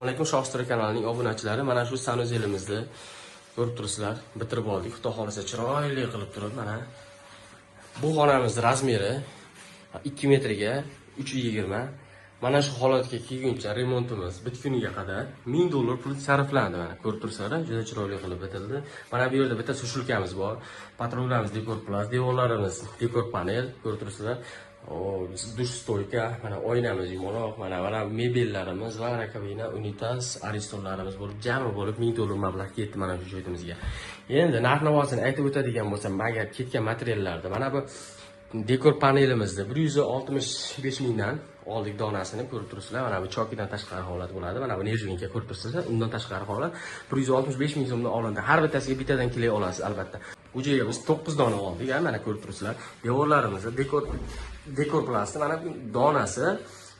Alaykum Shohstroy kanalining obunachilari, mana shu sanuzelimizni ko'rib turibsizlar. Bitirib oldik. Xudo xolisa chiroyli qilib turib, mana bu xonamizning razmeri 2 metrga 320. Mana shu holatga kelguncha remontimiz bitguniga qadar $1000 pul sarflandi. Mana ko'rib turibsizlar, juda chiroyli qilib bitildi. Mana bu yerda bitta sushilkamiz bor. Patronlarimiz dekor plus, devorlarimiz dekor panel, ko'rib turibsizlar. Dush stoyka, mana oynamiz yumaloq, mana mebellarimiz va rakabina, unitaz, aristonlarimiz bo'lib, jami bo'lib $1000 mablag' ketdi mana shu joyimizga. Endi narx-navosini aytib o'tadigan bo'lsam, agar ketgan materiallarda mana bu dekor panelimizni 165 mingdan oldik donasini, ko'rib turibsizlar. Mana bu chokidan tashqari holat bo'ladi. Mana bu nerjinka ko'rib turibsizlar. Undan tashqari holat 165 ming so'mdan olindi. Har bittasiga bittadan kley olasiz albatta. Bu joyga biz 9 dona oldik, mana ko'rib turibsizlar. Devorlarimizni dekor plasti mana bu donasi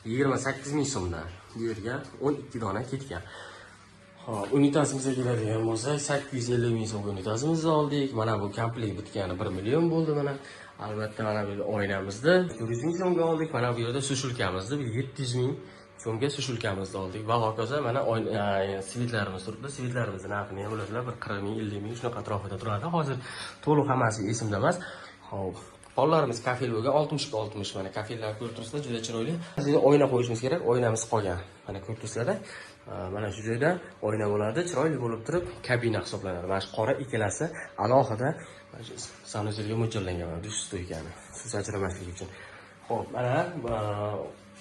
28 ming so'mdan. Bu yerga 12 dona ketgan. Hop, unitazimizga keladigan bo'lsak, 850 ming so'mga unitazimizni oldik. Mana bu komplekt bitgani 1 million bo'ldi mana. Albatta mana bu oynamizni 400 ming so'mga oldik. Mana bu yerda sushilkamizni 700 ming so'mga sushilkamizni oldik. Va hokazo mana svitlarimiz turibdi. Svitlarimizning narxini ham bilasizlar, bir 40 ming, 50 ming shunaqa atrofida turadi. Hozir to'liq hammasi esimda emas. Hop, pollarimiz kafel bo'lgan 60 mana kafellarni ko'rib turibsizlar, juda chiroyli. Bizga oyna qo'yishimiz kerak, oynamiz qolgan. Mana ko'rib turibsizlar. Mana shu joyda oyna bo'ladi, chiroyli bo'lib turib, kabina hisoblanadi. Mana shu qora ikkalasi alohida sanuzelga mo'ljallangan, mana dush stoykani siz ajramaslik uchun. Xo'p,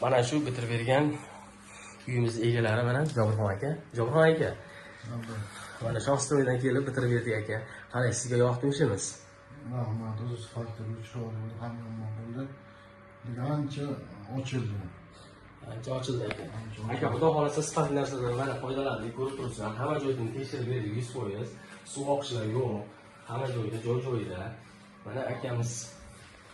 mana shu bitirib bergan uyimiz egalari mana Jobirxon aka. Jobirxon aka. Mana Shohstroydan kelib bitirib berdik aka. Qalay, sizga yoqdimi ishimiz? Rahmat, o'zi sifatli chiroyli hamma bo'ldi. Ancha ochildi. Ancha ochildi aka. Aka, xudo xolasa sifatli narsalardan mana foydalandik, ko'rib turibsizlar. Hamma joydan tekshirib berdik 100%. Suv oqishlar yo'q. Hamma joyda joy-joyida. Mana akamiz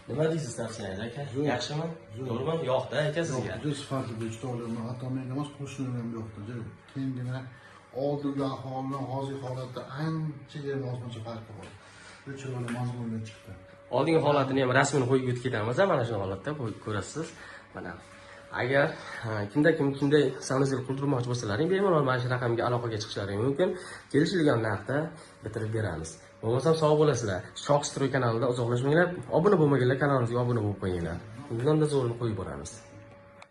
nima deysiz tavsiyangiz aka? Yaxshimi? To'g'rimi? Yo'qda aka sizga. Juda sifatli chiroyli. Hatto menga emas, qo'shnilar ham yoqdi. Keyingina oldingi aholidan hozirgi holatda ancha yerda osmoncha farqi bor. Juda chiroyli mazmunga chiqdi. Oldingi holatini ham rasmini qo'yib o'tib ketamiz, mana shu holatda ko'rasiz. Mana agar kimday sanuzel qurdirmoqchi bo'lsalaring, bemalol mana shu raqamga aloqaga chiqishlaring mumkin. Kelishilgan narxda bitirib beramiz. Bo'lmasam sog' bo'lasizlar. Shohstroy kanalidan uzoqlashmanglar. Obuna bo'lmaganlar kanalimizga obuna bo'lib qo'yinglar. Bundan da zo'rini qo'yib boramiz.